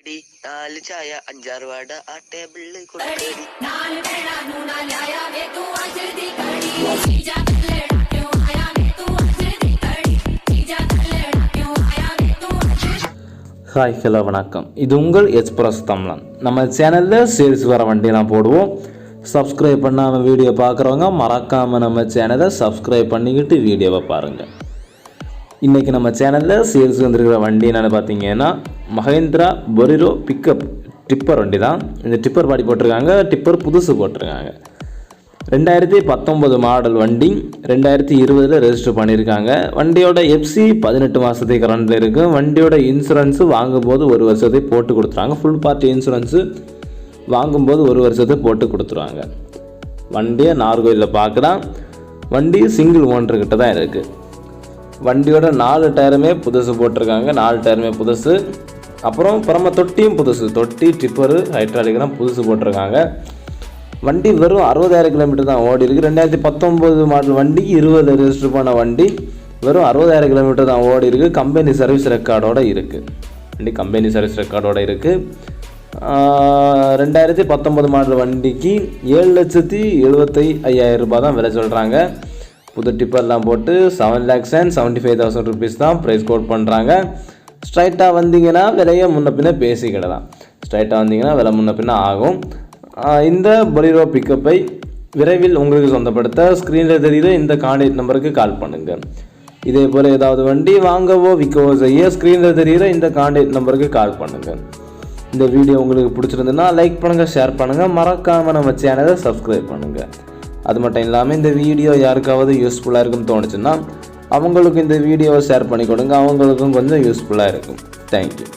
കൊടുക്കടി 4 ചായ 5-6 വട ആ ടേബിളിൽ കൊടുക്കടി ஹாய் ஹலோ வணக்கம். இது உங்கள் எக்ஸ்பிரஸ் தமிழன். நம்ம சேனலில் சேல்ஸ் வர வண்டியெல்லாம் போடுவோம். சப்ஸ்கிரைப் பண்ணாமல் வீடியோ பார்க்குறவங்க மறக்காமல் நம்ம சேனலை சப்ஸ்கிரைப் பண்ணிக்கிட்டு வீடியோவை பாருங்கள். இன்றைக்கி நம்ம சேனலில் சேல்ஸ் வந்துருக்கிற வண்டி என்னென்னு பார்த்தீங்கன்னா மஹேந்திரா பொலிரோ பிக்கப் டிப்பர் வண்டி தான். இந்த டிப்பர் பாடி போட்டிருக்காங்க, டிப்பர் புதுசு போட்டிருக்காங்க. 2019 மாடல் வண்டி, 2020 ரெஜிஸ்டர் பண்ணியிருக்காங்க. வண்டியோட எஃப்சி 18 மாதத்துக்கு கரண்டில் இருக்குது. வண்டியோட இன்சூரன்ஸு வாங்கும்போது 1 வருஷத்தை போட்டு கொடுத்துருவாங்க. ஃபுல் பார்ட்டி இன்சூரன்ஸு வாங்கும்போது 1 வருஷத்தை போட்டு கொடுத்துருவாங்க. வண்டியை நார்கோயிலில் பார்க்கலாம். வண்டி சிங்கிள் ஓனர்கிட்ட தான் இருக்குது. வண்டியோட 4 டயருமே புதுசு போட்டிருக்காங்க. 4 டயருமே புதுசு. அப்புறம் தொட்டியும் புதுசு. தொட்டி டிப்பரு ஹைட்ராலிக்கெல்லாம் புதுசு போட்டிருக்காங்க. வண்டி வெறும் 60,000 கிலோமீட்டர் தான் ஓடி இருக்குது. 2019 மாடல் வண்டி, 20 ரெஜிஸ்டர் பண்ண வண்டி, வெறும் 60,000 கிலோமீட்டர் தான் ஓடி இருக்குது. கம்பெனி சர்வீஸ் ரெக்கார்டோடு இருக்குது. வண்டி கம்பெனி சர்வீஸ் ரெக்கார்டோடு இருக்குது. 2019 மாடல் வண்டிக்கு 7,75,000 ரூபாய் தான் விலை சொல்கிறாங்க. புது டிப்பர்லாம் போட்டு 7,75,000 ருபீஸ் தான் ப்ரைஸ் கோட் பண்ணுறாங்க. ஸ்ட்ரைட்டாக வந்தீங்கன்னா விலையை முன்ன பின்ன பேசிக்கிடலாம். ஸ்ட்ரைட்டாக வந்தீங்கன்னா விலை முன்ன பின்ன ஆகும். இந்த பொலிரோ பிக்கப்பை விரைவில் உங்களுக்கு சொந்தப்படுத்த ஸ்க்ரீனில் தெரியுற இந்த கான்டாக்ட் நம்பருக்கு கால் பண்ணுங்கள். இதே போல் ஏதாவது வண்டி வாங்கவோ விற்கவோ செய்ய ஸ்க்ரீனில் தெரியுற இந்த கான்டாக்ட் நம்பருக்கு கால் பண்ணுங்கள். இந்த வீடியோ உங்களுக்கு பிடிச்சிருந்துன்னா லைக் பண்ணுங்கள், ஷேர் பண்ணுங்கள், மறக்காமல் நம்ம சேனலை சப்ஸ்கிரைப் பண்ணுங்கள். அது மட்டும் இல்லாமல் இந்த வீடியோ யாருக்காவது யூஸ்ஃபுல்லாக இருக்குன்னு தோணுச்சுன்னா அவங்களுக்கு இந்த வீடியோவை ஷேர் பண்ணி கொடுங்க. அவங்களுக்கும் கொஞ்சம் யூஸ்ஃபுல்லாக இருக்கும். தேங்க்யூ.